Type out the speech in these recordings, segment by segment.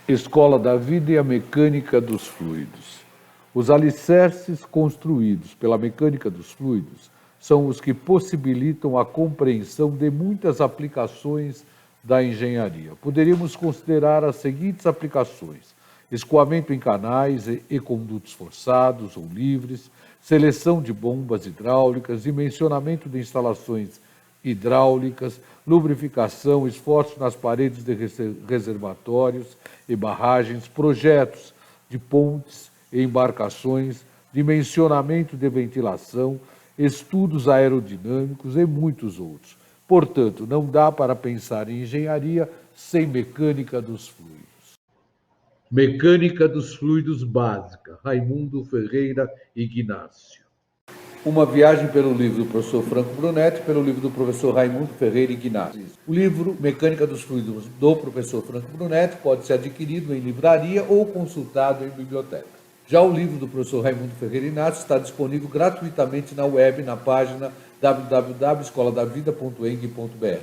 Escola da Vida e a Mecânica dos Fluidos. Os alicerces construídos pela mecânica dos fluidos são os que possibilitam a compreensão de muitas aplicações da engenharia. Poderíamos considerar as seguintes aplicações: escoamento em canais e condutos forçados ou livres, seleção de bombas hidráulicas, dimensionamento de instalações hidráulicas, lubrificação, esforço nas paredes de reservatórios e barragens, projetos de pontes e embarcações, dimensionamento de ventilação, estudos aerodinâmicos e muitos outros. Portanto, não dá para pensar em engenharia sem mecânica dos fluidos. Mecânica dos fluidos básica, Raimundo Ferreira Ignácio. Uma viagem pelo livro do professor Franco Brunetti e pelo livro do professor Raimundo Ferreira Ignácio. O livro Mecânica dos Fluidos do professor Franco Brunetti pode ser adquirido em livraria ou consultado em biblioteca. Já o livro do professor Raimundo Ferreira Ignácio está disponível gratuitamente na web, na página www.escoladavida.eng.br.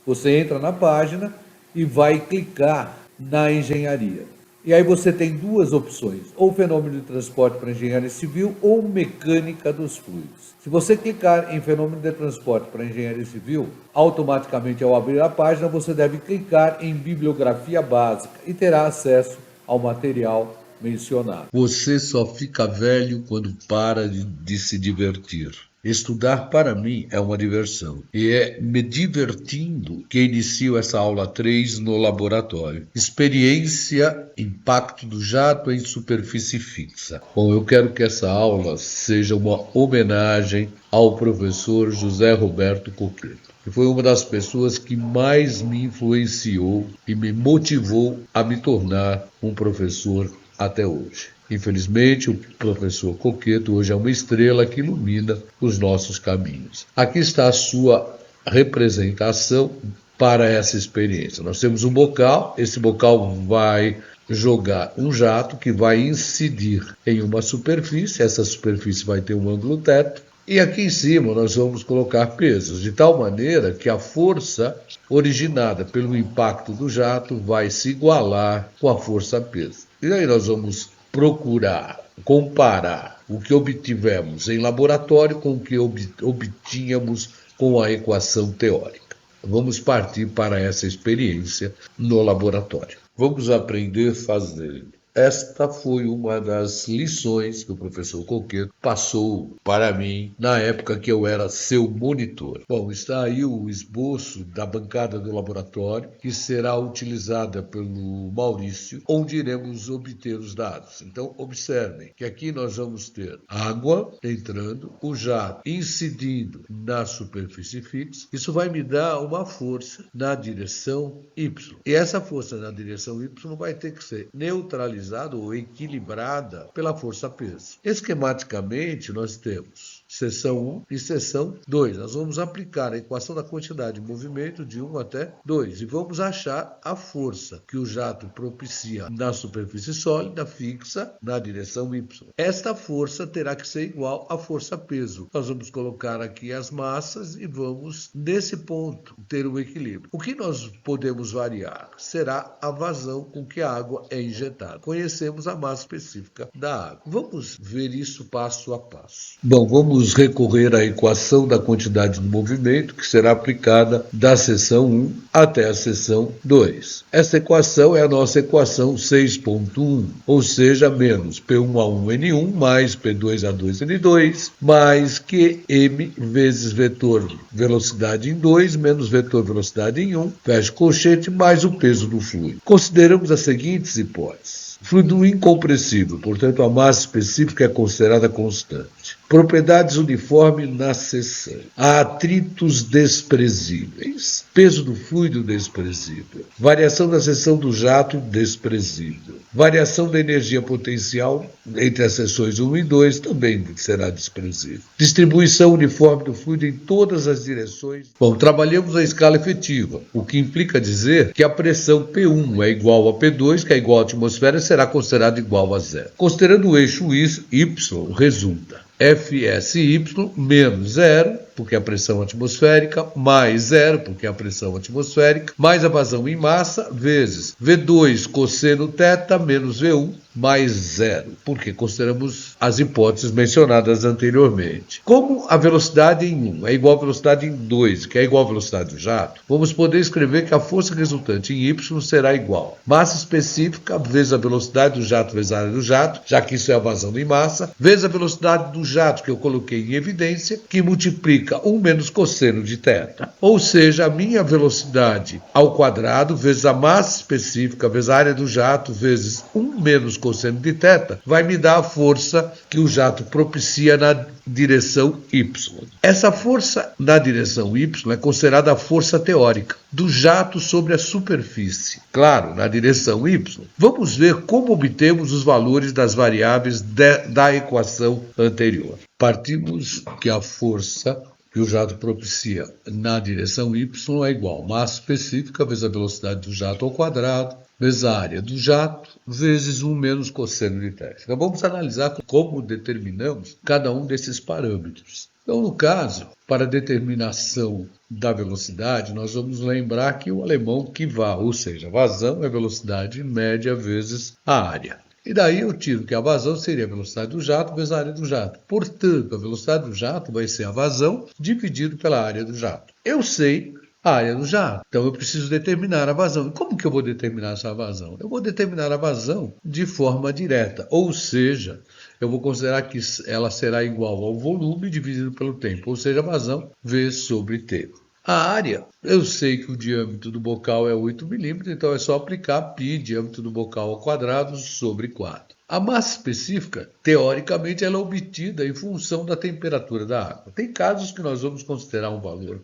Você entra na página e vai clicar na engenharia. E aí você tem duas opções, ou fenômeno de transporte para engenharia civil ou mecânica dos fluidos. Se você clicar em fenômeno de transporte para engenharia civil, automaticamente ao abrir a página você deve clicar em bibliografia básica e terá acesso ao material mencionado. Você só fica velho quando para de se divertir. Estudar para mim é uma diversão e é me divertindo que inicio essa aula 3 no laboratório. Experiência, impacto do jato em superfície fixa. Bom, eu quero que essa aula seja uma homenagem ao professor José Roberto Coqueto, que foi uma das pessoas que mais me influenciou e me motivou a me tornar um professor até hoje. Infelizmente, o professor Coqueto hoje é uma estrela que ilumina os nossos caminhos. Aqui está a sua representação para essa experiência. Nós temos um bocal, esse bocal vai jogar um jato que vai incidir em uma superfície, essa superfície vai ter um ângulo teto, e aqui em cima nós vamos colocar pesos, de tal maneira que a força originada pelo impacto do jato vai se igualar com a força-peso. E aí nós vamos procurar, comparar o que obtivemos em laboratório com o que obtínhamos com a equação teórica. Vamos partir para essa experiência no laboratório. Vamos aprender fazendo. Esta foi uma das lições que o professor Coqueto passou para mim na época que eu era seu monitor. Bom, está aí o esboço da bancada do laboratório, que será utilizada pelo Maurício, onde iremos obter os dados. Então, observem que aqui nós vamos ter água entrando, o jato incidindo na superfície fixa. Isso vai me dar uma força na direção Y. E essa força na direção Y vai ter que ser neutralizada ou equilibrada pela força-peso. Esquematicamente, nós temos seção 1 e seção 2. Nós vamos aplicar a equação da quantidade de movimento de 1 até 2 e vamos achar a força que o jato propicia na superfície sólida fixa na direção Y. Esta força terá que ser igual à força-peso. Nós vamos colocar aqui as massas e vamos, nesse ponto, ter um equilíbrio. O que nós podemos variar será a vazão com que a água é injetada. Conhecemos a massa específica da água. Vamos ver isso passo a passo. Bom, vamos recorrer à equação da quantidade de movimento que será aplicada da seção 1 até a seção 2. Essa equação é a nossa equação 6.1, ou seja, menos P1A1N1 mais P2A2N2 mais QM vezes vetor velocidade em 2 menos vetor velocidade em 1, fecha colchete, mais o peso do fluido. Consideramos as seguintes hipóteses. Fluido incompressível, portanto a massa específica é considerada constante. Propriedades uniformes na seção. Atritos desprezíveis. Peso do fluido desprezível. Variação da seção do jato desprezível. Variação da energia potencial entre as seções 1 e 2 também será desprezível. Distribuição uniforme do fluido em todas as direções. Bom, trabalhamos a escala efetiva, o que implica dizer que a pressão P1 é igual a P2, que é igual à atmosfera, será considerado igual a zero. Considerando o eixo Y, resulta FSY menos 0 porque é a pressão atmosférica, mais zero, porque é a pressão atmosférica, mais a vazão em massa, vezes V2 cosseno θ menos V1 mais zero, porque consideramos as hipóteses mencionadas anteriormente. Como a velocidade em 1 é igual à velocidade em 2, que é igual à velocidade do jato, vamos poder escrever que a força resultante em y será igual a massa específica vezes a velocidade do jato vezes a área do jato, já que isso é a vazão em massa, vezes a velocidade do jato que eu coloquei em evidência, que multiplica 1 menos cosseno de θ. Ou seja, a minha velocidade ao quadrado vezes a massa específica vezes a área do jato vezes 1 menos cosseno de θ vai me dar a força que o jato propicia na direção y. Essa força na direção y é considerada a força teórica do jato sobre a superfície. Claro, na direção y. Vamos ver como obtemos os valores das variáveis da equação anterior. Partimos que a força que o jato propicia na direção y é igual a massa específica vezes a velocidade do jato ao quadrado, vezes a área do jato, vezes 1 menos cosseno de θ. Então vamos analisar como determinamos cada um desses parâmetros. Então, no caso, para a determinação da velocidade, nós vamos lembrar que o alemão que vá, ou seja, a vazão é a velocidade média vezes a área. E daí eu tiro que a vazão seria a velocidade do jato vezes a área do jato. Portanto, a velocidade do jato vai ser a vazão dividido pela área do jato. Eu sei a área do jato, então eu preciso determinar a vazão. E como que eu vou determinar essa vazão? Eu vou determinar a vazão de forma direta, ou seja, eu vou considerar que ela será igual ao volume dividido pelo tempo, ou seja, a vazão V sobre T. A área, eu sei que o diâmetro do bocal é 8 milímetros, então é só aplicar π, diâmetro do bocal ao quadrado, sobre 4. A massa específica, teoricamente, ela é obtida em função da temperatura da água. Tem casos que nós vamos considerar um valor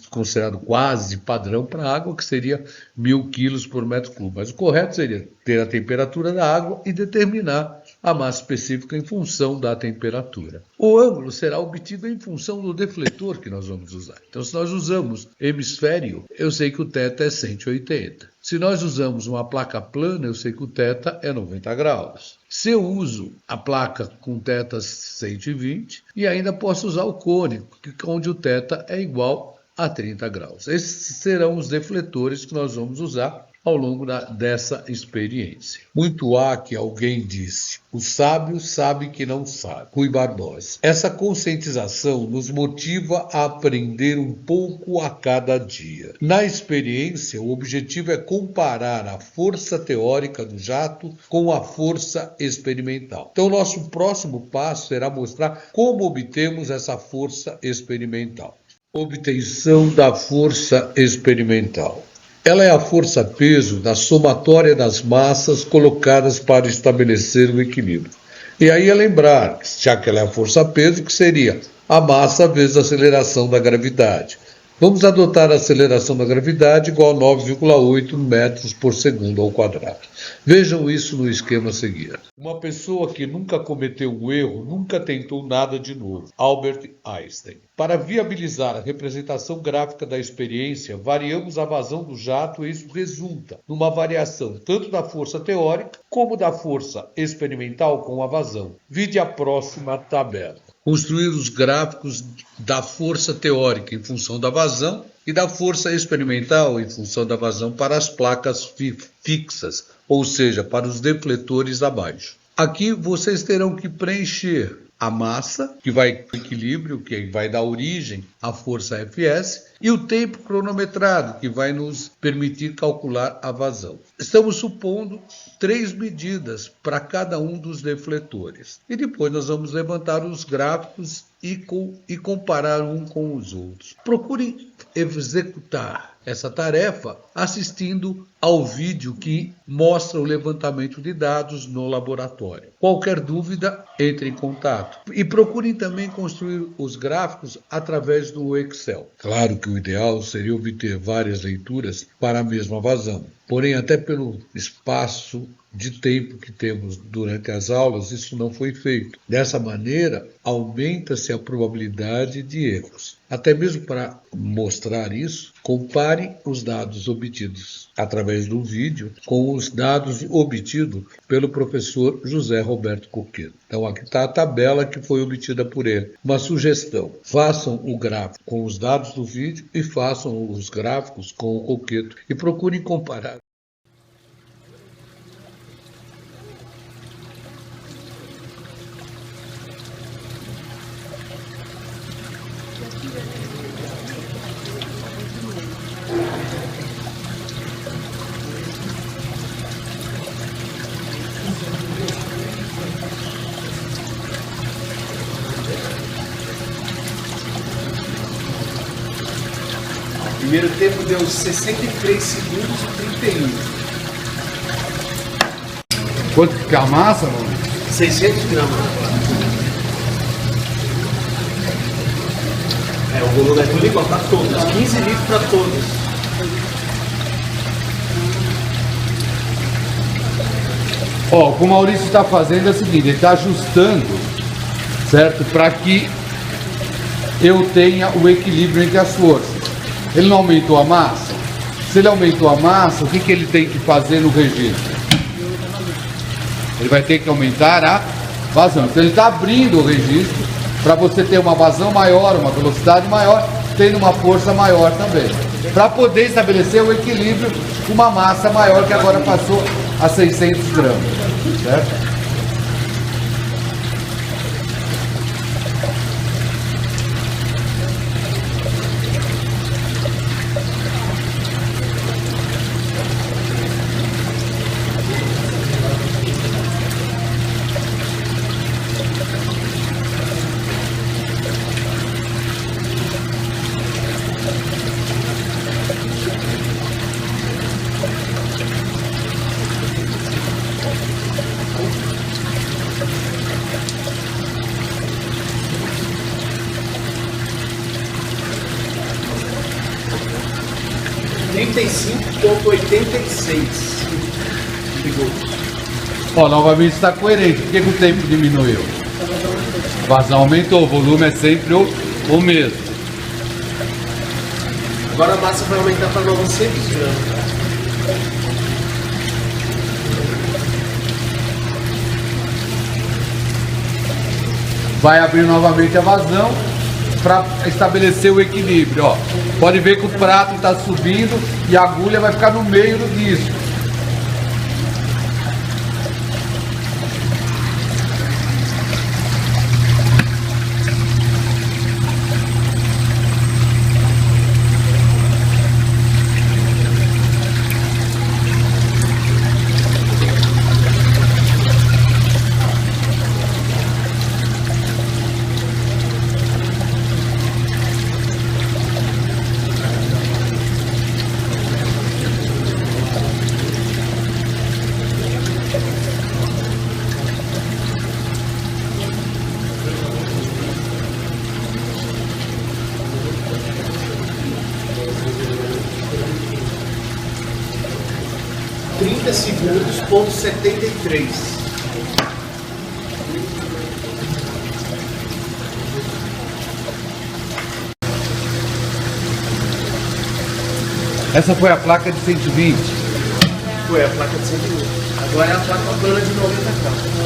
considerado quase padrão para a água, que seria 1.000 kg por metro cúbico. Mas o correto seria ter a temperatura da água e determinar a massa específica em função da temperatura. O ângulo será obtido em função do defletor que nós vamos usar. Então, se nós usamos hemisfério, eu sei que o θ é 180. Se nós usamos uma placa plana, eu sei que o θ é 90 graus. Se eu uso a placa com θ 120, e ainda posso usar o cônico, onde o θ é igual a 30 graus. Esses serão os defletores que nós vamos usar ao longo dessa experiência. Muito há que alguém disse, o sábio sabe que não sabe. Rui Barbosa. Essa conscientização nos motiva a aprender um pouco a cada dia. Na experiência, o objetivo é comparar a força teórica do jato com a força experimental. Então, nosso próximo passo será mostrar como obtemos essa força experimental. Obtenção da força experimental. Ela é a força-peso da somatória das massas colocadas para estabelecer o equilíbrio. E aí é lembrar, já que ela é a força-peso, que seria a massa vezes a aceleração da gravidade. Vamos adotar a aceleração da gravidade igual a 9,8 metros por segundo ao quadrado. Vejam isso no esquema a seguir. Uma pessoa que nunca cometeu um erro, nunca tentou nada de novo. Albert Einstein. Para viabilizar a representação gráfica da experiência, variamos a vazão do jato e isso resulta numa variação tanto da força teórica como da força experimental com a vazão. Vide a próxima tabela. Construir os gráficos da força teórica em função da vazão e da força experimental em função da vazão para as placas fixas, ou seja, para os defletores abaixo. Aqui vocês terão que preencher a massa, que vai para o equilíbrio, que vai dar origem à força Fs, e o tempo cronometrado, que vai nos permitir calcular a vazão. Estamos supondo 3 medidas para cada um dos defletores. E depois nós vamos levantar os gráficos e comparar um com os outros. Procurem executar essa tarefa assistindo ao vídeo que mostra o levantamento de dados no laboratório. Qualquer dúvida, entre em contato. E procurem também construir os gráficos através do Excel. Claro que o ideal seria obter várias leituras para a mesma vazão. Porém, até pelo espaço de tempo que temos durante as aulas, isso não foi feito. Dessa maneira, aumenta-se a probabilidade de erros. Até mesmo para mostrar isso, compare os dados obtidos através do vídeo com os dados obtidos pelo professor José Roberto Coqueiro. Então, aqui está a tabela que foi obtida por ele. Uma sugestão: façam o gráfico com os dados do vídeo e façam os gráficos com o Coqueiro e procurem comparar. O primeiro tempo deu 63 segundos e 31. Quanto que é a massa, mano? 600 gramas. É, o volume é tudo igual para todos. 15 litros para todos. Ó, o que o Maurício está fazendo é o seguinte, ele está ajustando, certo? Para que eu tenha o equilíbrio entre as forças. Ele não aumentou a massa? Se ele aumentou a massa, o que, que ele tem que fazer no registro? Ele vai ter que aumentar a vazão. Então ele está abrindo o registro para você ter uma vazão maior, uma velocidade maior, tendo uma força maior também. Para poder estabelecer o equilíbrio com uma massa maior que agora passou a 600 gramas, certo? Ó, novamente está coerente. Por que o tempo diminuiu? A vazão aumentou, o volume é sempre o mesmo. Agora a massa vai aumentar para 900 gramas. Vai abrir novamente a vazão para estabelecer o equilíbrio. Ó. Pode ver que o prato está subindo e a agulha vai ficar no meio do disco. Segundos, ponto 73. Essa foi a placa de 120. Foi a placa de 120. Agora é a placa plana de 90K.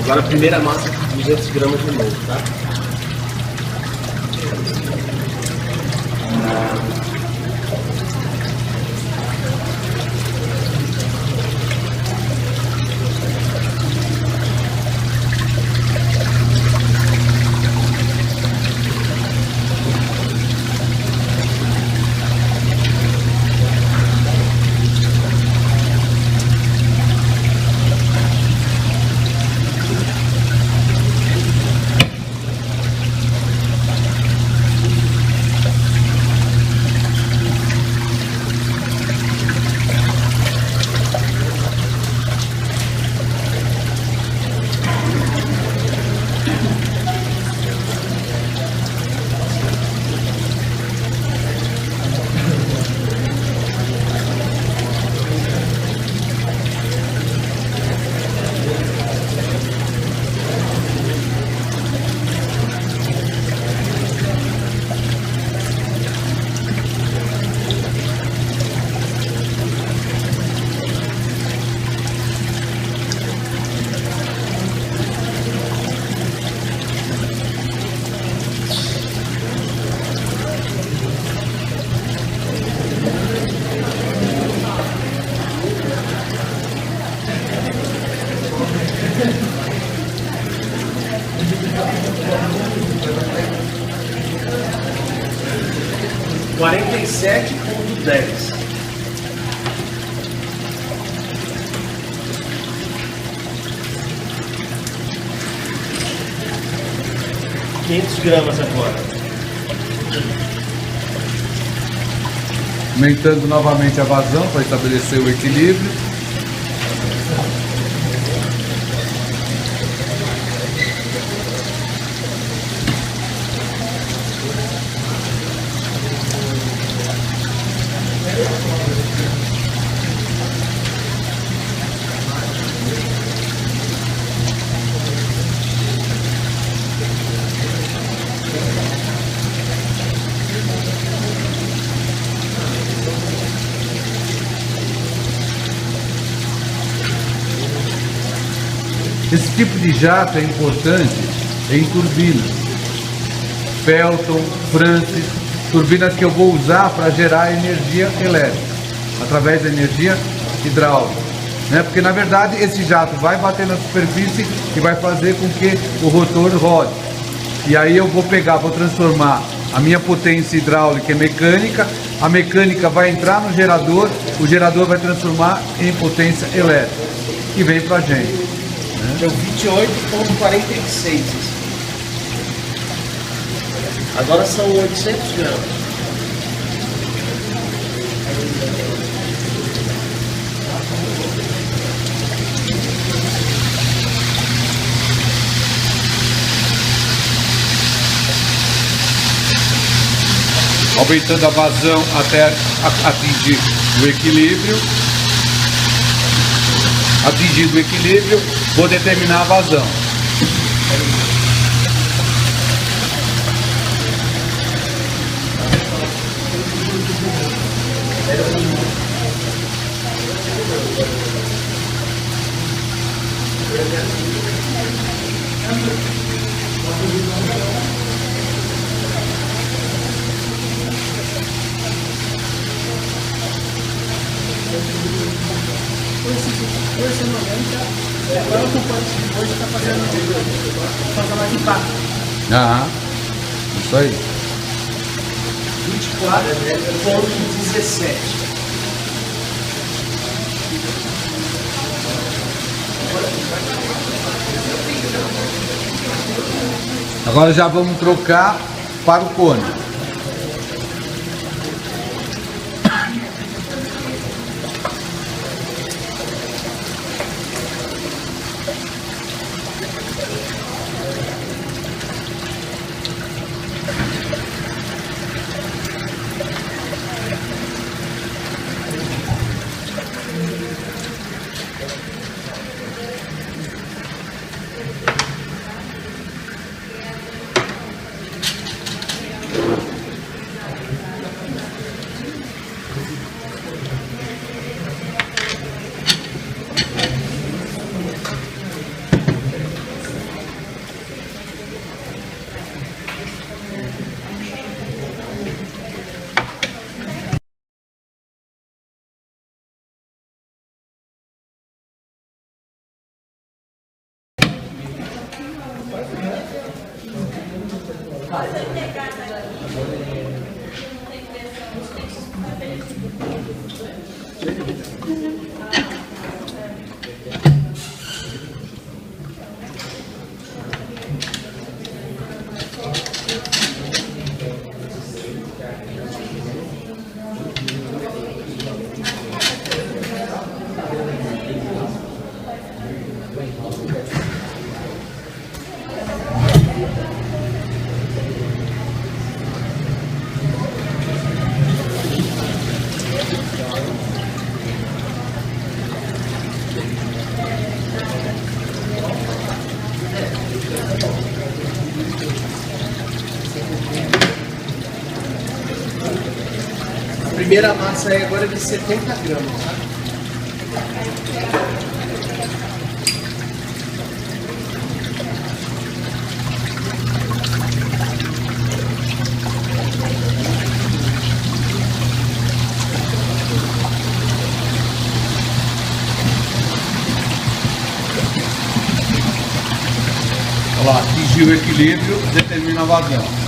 Agora a primeira massa, 200 gramas de novo, tá? $47,10. $500 agora. Aumentando novamente a vazão para estabelecer o equilíbrio. Esse tipo de jato é importante em turbinas. Pelton, Francis, turbinas que eu vou usar para gerar energia elétrica, através da energia hidráulica. Né? Porque na verdade esse jato vai bater na superfície e vai fazer com que o rotor rode. E aí eu vou transformar a minha potência hidráulica em mecânica, a mecânica vai entrar no gerador, o gerador vai transformar em potência elétrica e vem para a gente. Deu 28,46. Agora são 800 gramas. Aumentando a vazão até atingir o equilíbrio. Atingido o equilíbrio, vou determinar a vazão. Agora o componente de hoje está fazendo mais impacto. Ah, isso aí. 24,17. Agora já vamos trocar para o cone. A primeira massa aí agora é de 70 gramas, tá? Olha lá, atingir o equilíbrio, determina a vazão.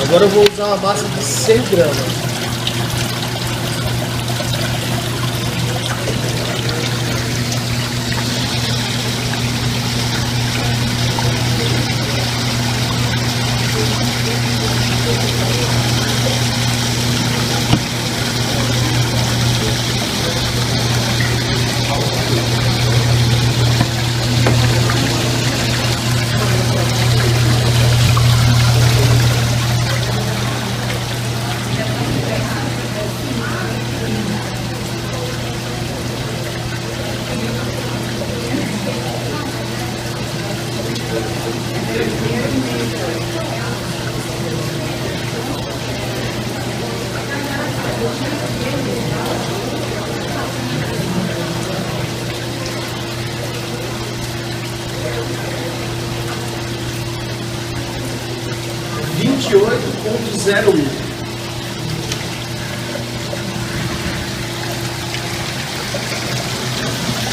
Agora eu vou usar uma massa de 100 gramas.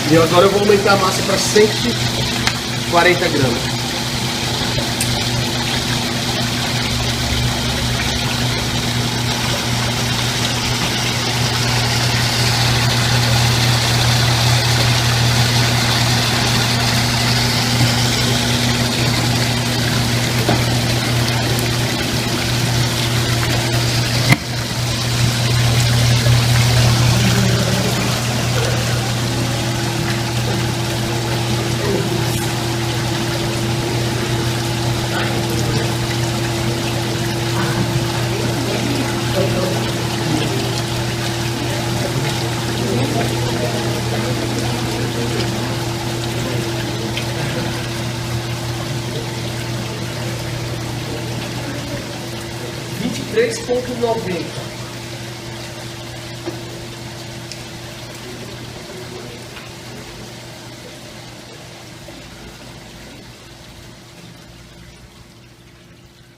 E agora eu vou aumentar a massa para 140 gramas.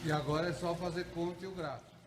E agora é só fazer conta e o gráfico.